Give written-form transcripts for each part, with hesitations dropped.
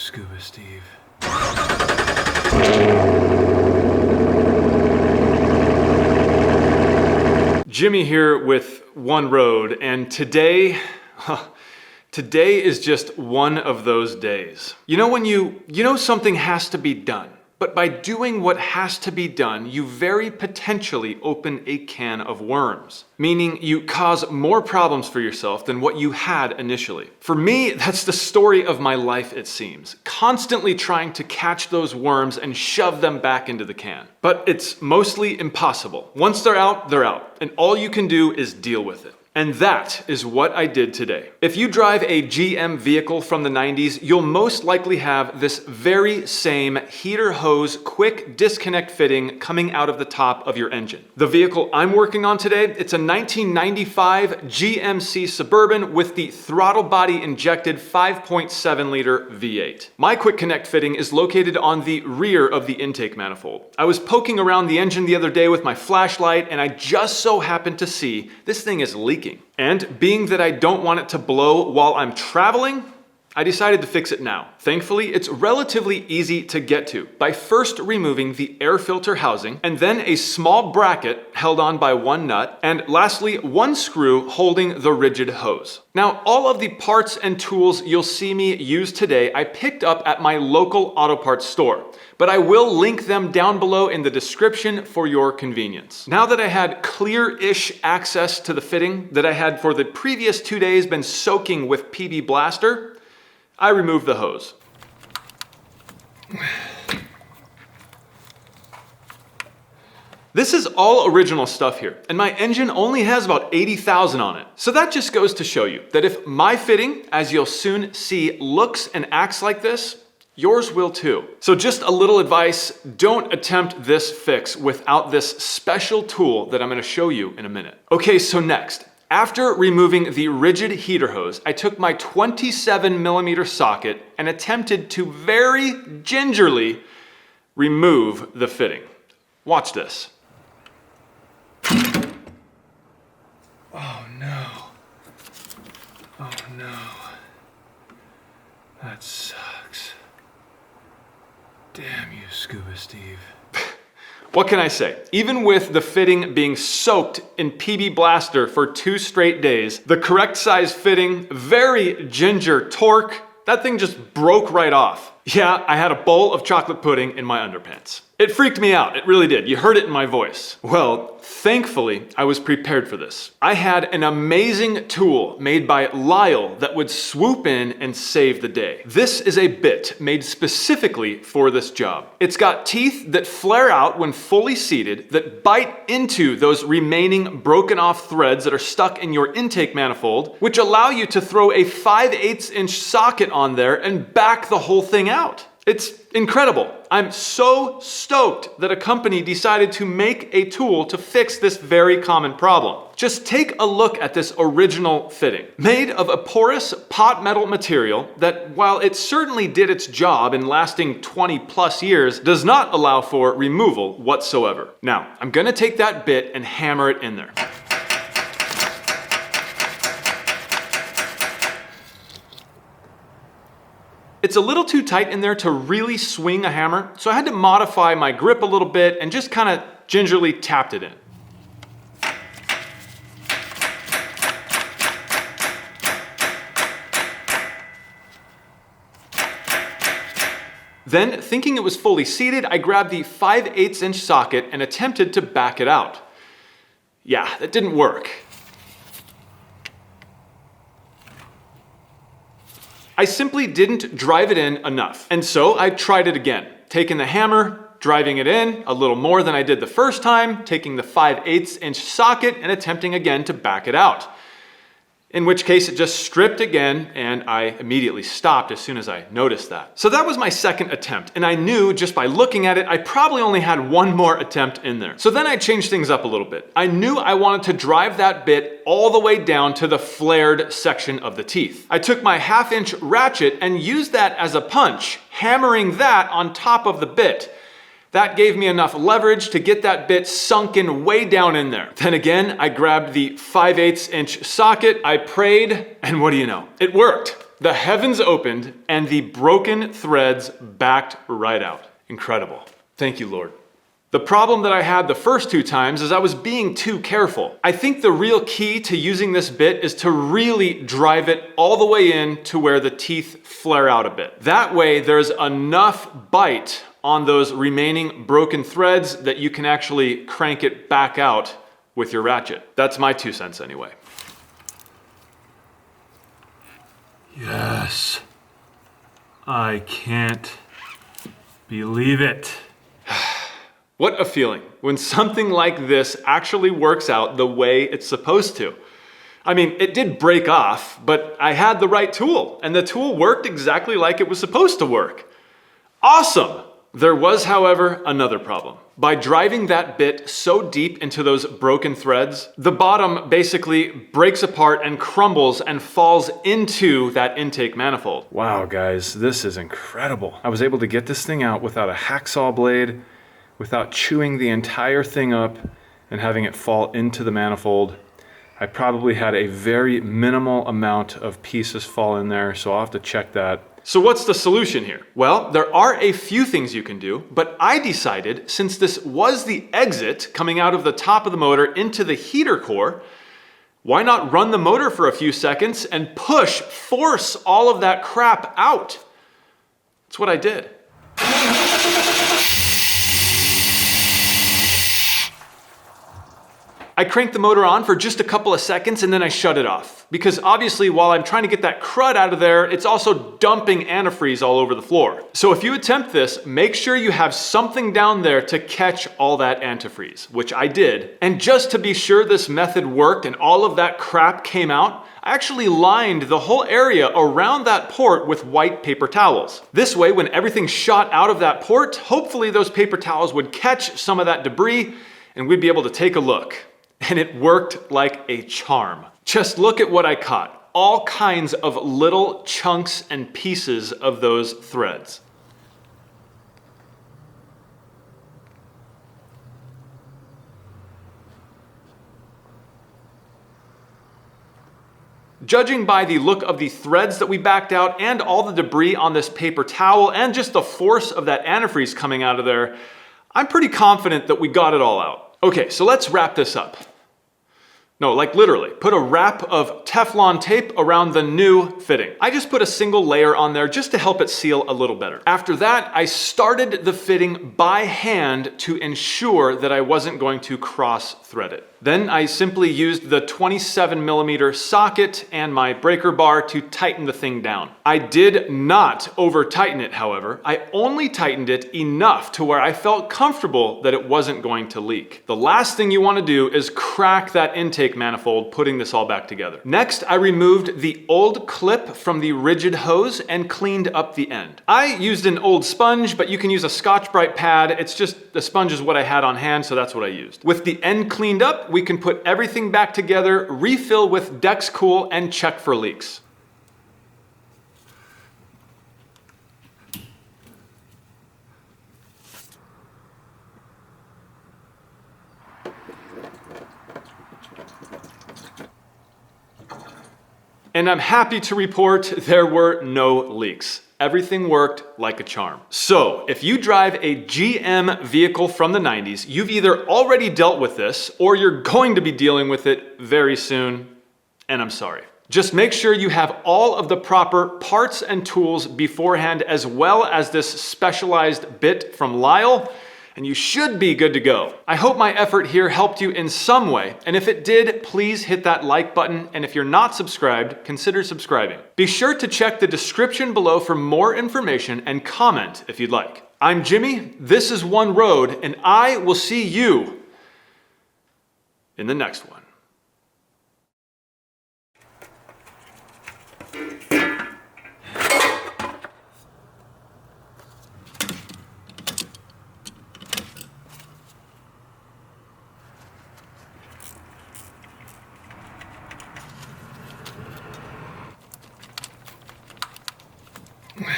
Scuba Steve. Jimmy here with One Road, and today is just one of those days. You know when you know something has to be done, but by doing what has to be done, you very potentially open a can of worms, meaning you cause more problems for yourself than what you had initially. For me, that's the story of my life, it seems. Constantly trying to catch those worms and shove them back into the can. But it's mostly impossible. Once they're out, and all you can do is deal with it. And that is what I did today. If you drive a GM vehicle from the 90s, you'll most likely have this very same heater hose quick disconnect fitting coming out of the top of your engine. The vehicle I'm working on today, it's a 1995 GMC Suburban with the throttle body injected 5.7 liter V8. My quick connect fitting is located on the rear of the intake manifold. I was poking around the engine the other day with my flashlight and I just so happened to see this thing is leaking. And being that I don't want it to blow while I'm traveling, I decided to fix it now. Thankfully, it's relatively easy to get to by first removing the air filter housing and then a small bracket held on by one nut and lastly, one screw holding the rigid hose. Now, all of the parts and tools you'll see me use today, I picked up at my local auto parts store, but I will link them down below in the description for your convenience. Now that I had clear-ish access to the fitting that I had for the previous 2 days been soaking with PB Blaster, I removed the hose. This is all original stuff here, and my engine only has about 80,000 on it. So that just goes to show you that if my fitting, as you'll soon see, looks and acts like this, yours will too. So just a little advice, don't attempt this fix without this special tool that I'm gonna show you in a minute. Okay, so next, after removing the rigid heater hose, I took my 27mm socket and attempted to very gingerly remove the fitting. Watch this. Oh no. Oh no. That sucks. Damn you, Scuba Steve. What can I say? Even with the fitting being soaked in PB Blaster for 2 straight days, the correct size fitting, very ginger torque, that thing just broke right off. Yeah, I had a bowl of chocolate pudding in my underpants. It freaked me out, it really did. You heard it in my voice. Well, thankfully, I was prepared for this. I had an amazing tool made by Lyle that would swoop in and save the day. This is a bit made specifically for this job. It's got teeth that flare out when fully seated that bite into those remaining broken off threads that are stuck in your intake manifold, which allow you to throw a 5/8 inch socket on there and back the whole thing out. It's incredible. I'm so stoked that a company decided to make a tool to fix this very common problem. Just take a look at this original fitting. Made of a porous pot metal material that, while it certainly did its job in lasting 20+ years, does not allow for removal whatsoever. Now, I'm gonna take that bit and hammer it in there. It's a little too tight in there to really swing a hammer, so I had to modify my grip a little bit and just kind of gingerly tapped it in. Then, thinking it was fully seated, I grabbed the 5/8 inch socket and attempted to back it out. Yeah, that didn't work. I simply didn't drive it in enough. And so I tried it again, taking the hammer, driving it in a little more than I did the first time, taking the 5/8 inch socket and attempting again to back it out. In which case it just stripped again and I immediately stopped as soon as I noticed that. So that was my second attempt and I knew just by looking at it, I probably only had one more attempt in there. So then I changed things up a little bit. I knew I wanted to drive that bit all the way down to the flared section of the teeth. I took my 1/2 inch ratchet and used that as a punch, hammering that on top of the bit. That gave me enough leverage to get that bit sunken way down in there. Then again, I grabbed the 5/8 inch socket, I prayed, and what do you know? It worked. The heavens opened and the broken threads backed right out. Incredible. Thank you, Lord. The problem that I had the first 2 times is I was being too careful. I think the real key to using this bit is to really drive it all the way in to where the teeth flare out a bit. That way there's enough bite on those remaining broken threads that you can actually crank it back out with your ratchet. That's my 2 cents anyway. Yes. I can't believe it. What a feeling when something like this actually works out the way it's supposed to. I mean, it did break off, but I had the right tool, and the tool worked exactly like it was supposed to work. Awesome! There was, however, another problem. By driving that bit so deep into those broken threads, the bottom basically breaks apart and crumbles and falls into that intake manifold. Wow, guys, this is incredible. I was able to get this thing out without a hacksaw blade, without chewing the entire thing up and having it fall into the manifold. I probably had a very minimal amount of pieces fall in there, so I'll have to check that. So what's the solution here? Well, there are a few things you can do, but I decided since this was the exit coming out of the top of the motor into the heater core, why not run the motor for a few seconds and force all of that crap out? That's what I did. I cranked the motor on for just a couple of seconds and then I shut it off. Because obviously while I'm trying to get that crud out of there, it's also dumping antifreeze all over the floor. So if you attempt this, make sure you have something down there to catch all that antifreeze, which I did. And just to be sure this method worked and all of that crap came out, I actually lined the whole area around that port with white paper towels. This way, when everything shot out of that port, hopefully those paper towels would catch some of that debris and we'd be able to take a look. And it worked like a charm. Just look at what I caught. All kinds of little chunks and pieces of those threads. Judging by the look of the threads that we backed out and all the debris on this paper towel and just the force of that antifreeze coming out of there, I'm pretty confident that we got it all out. Okay, so let's wrap this up. No, like literally, put a wrap of Teflon tape around the new fitting. I just put a single layer on there just to help it seal a little better. After that, I started the fitting by hand to ensure that I wasn't going to cross thread it. Then I simply used the 27mm socket and my breaker bar to tighten the thing down. I did not over tighten it, however. I only tightened it enough to where I felt comfortable that it wasn't going to leak. The last thing you want to do is crack that intake manifold, putting this all back together. Next, I removed the old clip from the rigid hose and cleaned up the end. I used an old sponge, but you can use a Scotch-Brite pad. It's just, the sponge is what I had on hand, so that's what I used. With the end cleaned up, we can put everything back together, refill with Dex Cool, and check for leaks. And I'm happy to report there were no leaks. Everything worked like a charm. So if you drive a GM vehicle from the 90s, you've either already dealt with this or you're going to be dealing with it very soon, and I'm sorry. Just make sure you have all of the proper parts and tools beforehand, as well as this specialized bit from Lyle, and you should be good to go. I hope my effort here helped you in some way, and if it did, please hit that like button, and if you're not subscribed, consider subscribing. Be sure to check the description below for more information and comment if you'd like. I'm Jimmy, this is One Road, and I will see you in the next one. Yes,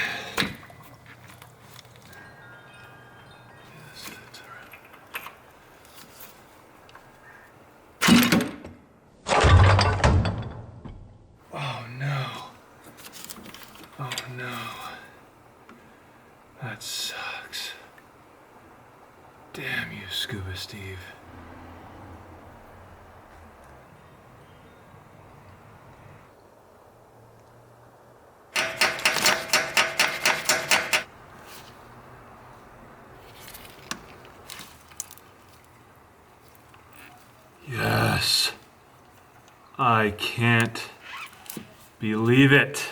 that's all right. Oh no. That sucks. Damn you, Scuba Steve. Yes. I can't believe it.